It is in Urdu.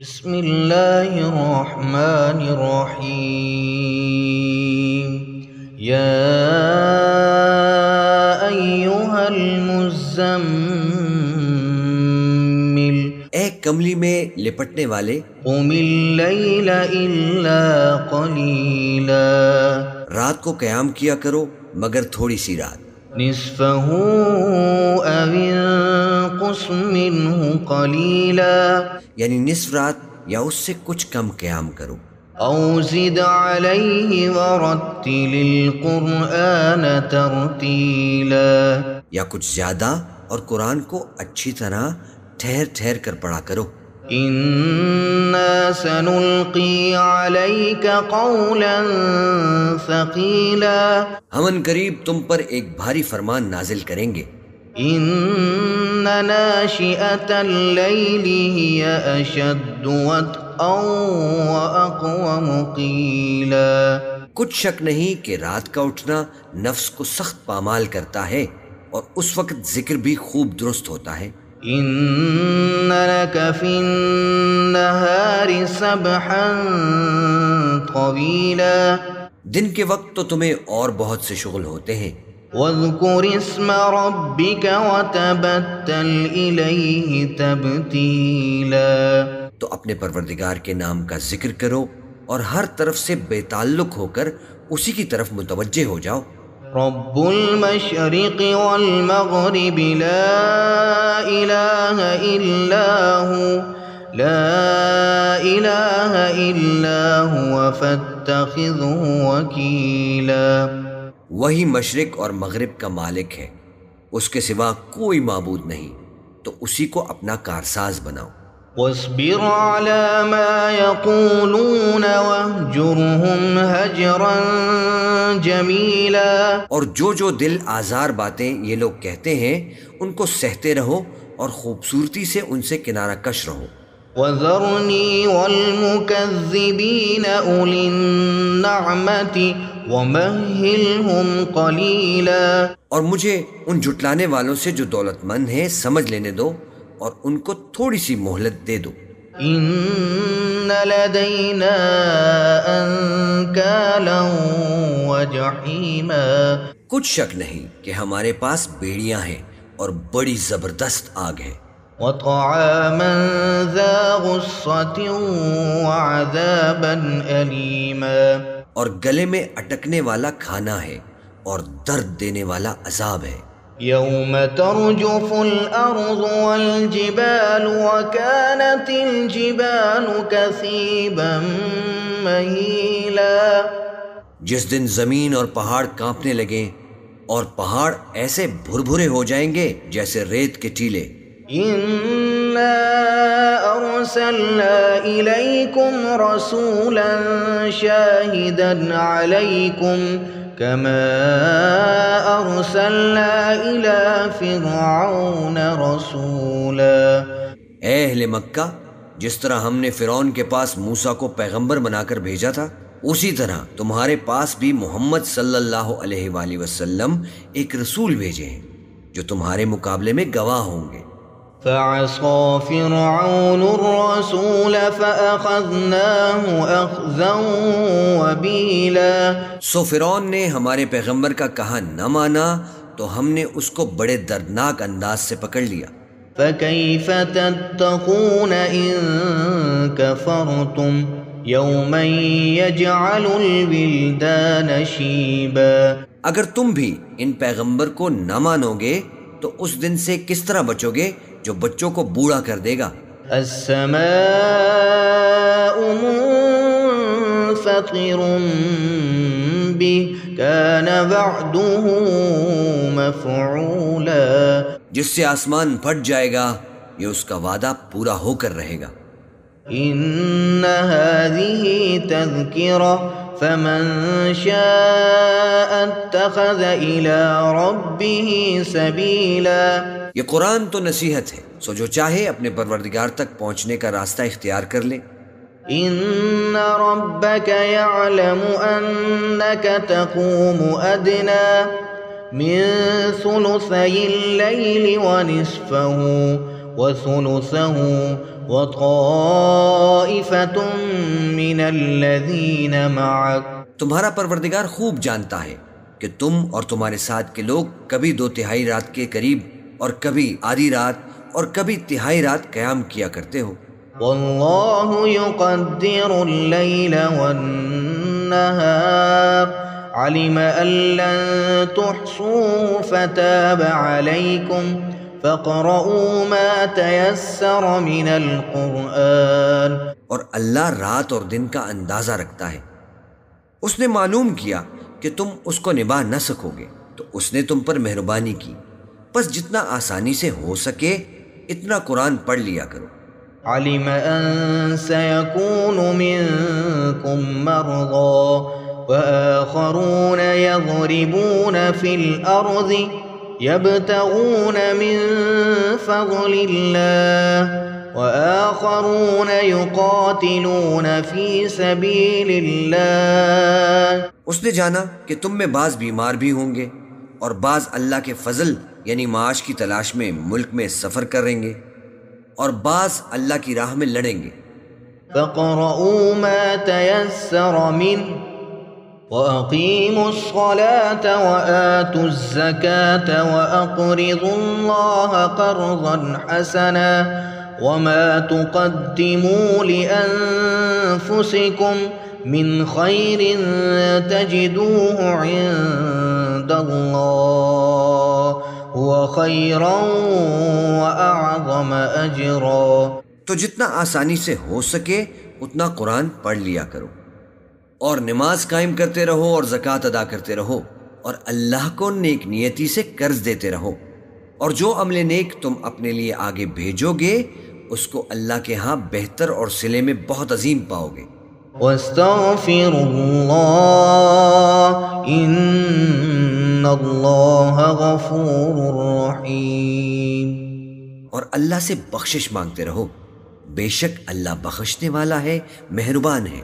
بسم الله الرحمن الرحيم يا أيها المزمل اے کملی میں لپٹنے والے، قم الليل إلا قليلا رات کو قیام کیا کرو مگر تھوڑی سی رات، نصفه أو انقص منه قليلا یعنی نصف رات یا اس سے کچھ کم قیام کرو، أو زد عليه ورتل القرآن ترتيلا یا کچھ زیادہ اور قرآن کو اچھی طرح ٹھہر ٹھہر کر پڑھا کرو۔ إنا سنلقي عليك قولا ثقيلا ہم ان قریب تم پر ایک بھاری فرمان نازل کریں گے۔ إن ناشئة الليل هي أشد وطئا وأقوم قيلا کچھ شک نہیں کہ رات کا اٹھنا نفس کو سخت پامال کرتا ہے اور اس وقت ذکر بھی خوب درست ہوتا ہے۔ إن لك في النهار سبحا طويلا دن کے وقت تو تمہیں اور بہت سے شغل ہوتے ہیں، واذكر اسم ربك وتبتل إليه تبتيلا تو اپنے پروردگار کے نام کا ذکر کرو اور ہر طرف سے بے تعلق ہو کر اسی کی طرف متوجہ ہو جاؤ۔ رب المشرق والمغرب لا إله إلا هو فاتخذه وكيلا وہی مشرق اور مغرب کا مالک ہے، اس کے سوا کوئی معبود نہیں، تو اسی کو اپنا کارساز بناؤ۔ واصبر على ما يقولون واهجرهم هجرا جميلا اور جو دل آزار باتیں یہ لوگ کہتے ہیں ان کو سہتے رہو اور خوبصورتی سے ان سے کنارہ کش رہو۔ وذرني والمكذبين أولي النعمة ومهلهم قليلا اور مجھے ان جھٹلانے والوں سے جو دولت مند ہیں سمجھ لینے دو اور ان کو تھوڑی سی مہلت دے دو۔ إن لدينا أنكالا وجحيما کچھ شک نہیں کہ ہمارے پاس بیڑیاں ہیں اور بڑی زبردست آگ ہے، وطعاما ذا غصة وعذابا أليما اور گلے میں اٹکنے والا کھانا ہے اور درد دینے والا عذاب ہے۔ يوم ترجف الأرض والجبال وكانت الجبال كثيبا مهيلا جس دن زمین اور پہاڑ کانپنے لگیں اور پہاڑ ایسے بھربھرے ہو جائیں گے جیسے ریت کے ٹیلے۔ إنا أرسلنا إليكم رسولا شاهدا عليكم كما أرسلنا إلى فرعون رسولا اے اہل مکہ، جس طرح ہم نے فرعون کے پاس موسیٰ کو پیغمبر بنا کر بھیجا تھا، اسی طرح تمہارے پاس بھی محمد صلی اللہ علیہ وآلہ وسلم ایک رسول بھیجے ہیں جو تمہارے مقابلے میں گواہ ہوں گے۔ فعصى فرعون الرسول فأخذناه أخذا وبيلا سو فرعون نے ہمارے پیغمبر کا کہا نہ مانا تو ہم نے اس کو بڑے دردناک انداز سے پکڑ لیا۔ فكيف تتقون إن كفرتم يوما يجعل الولدان شيبا اگر تم بھی ان پیغمبر کو نہ مانو گے تو اس دن سے کس طرح بچو گے جو بچوں کو بوڑھا کر دے گا۔ السماء منفطر به كان وعده مفعولا جس سے آسمان پھٹ جائے گا، یہ اس کا وعدہ پورا ہو کر رہے گا۔ إن هذه تذكرة فمن شاء اتخذ إلى ربه سبيلا یہ قرآن تو نصیحت ہے، سو جو چاہے اپنے پروردگار تک پہنچنے کا راستہ اختیار کر لے۔ إن ربك يعلم أنك تقوم أدنى من ثلثي الليل ونصفه وثلثه وطائفة من الذين معك. تمہارا پروردگار خوب جانتا ہے کہ تم اور تمہارے ساتھ کے لوگ کبھی 2/3 رات کے قریب اور کبھی آدھی رات اور کبھی تہائی رات قیام کیا کرتے ہو. واللہ یقدر اللیل والنہار علم ان لن تحصوه فتاب علیکم فاقرؤوا ما تیسر من القرآن. اور اللہ رات اور دن کا اندازہ رکھتا ہے. اس نے معلوم کیا کہ تم اس کو نبھا نہ سکو گے تو اس نے تم پر مہربانی کی، بس جتنا آسانی سے ہو سکے اتنا قرآن پڑھ لیا کرو. علم ان سيكون منكم مرضى وآخرون يضربون في الأرض يبتغون من فضل الله وآخرون يقاتلون في سبيل الله. اس نے جانا کہ تم میں بعض بیمار بھی ہوں گے اور بعض اللہ کے فضل یعنی معاش کی تلاش میں ملک میں سفر کریں گے اور بعض اللہ کی راہ میں لڑیں گے. فَاقْرَؤُوا مَا تَيَسَّرَ مِنْهُ وَأَقِيمُوا الصَّلَاةَ وَآتُوا الزَّكَاةَ وَأَقْرِضُوا اللَّهَ قَرْضًا حَسَنًا وَمَا تُقَدِّمُوا لِأَنفُسِكُمْ مِنْ خَيْرٍ تَجِدُوهُ عِندَ اللَّهِ هُوَ خَيْرًا وَأَعْظَمَ أَجْرًا. تو جتنا آسانی سے ہو سکے اتنا قرآن پڑھ لیا کرو اور نماز قائم کرتے رہو اور زکوٰۃ ادا کرتے رہو اور اللہ کو نیک نیتی سے قرض دیتے رہو، اور جو عمل نیک تم اپنے لیے آگے بھیجو گے اس کو اللہ کے ہاں بہتر اور صلے میں بہت عظیم پاؤ گے. وَاسْتَغْفِرُوا اللَّهَ إِنَّ اللَّهَ غَفُورٌ رَحِيمٌ. اور اللہ سے بخشش مانگتے رہو، بے شک اللہ بخشنے والا ہے، مہربان ہے.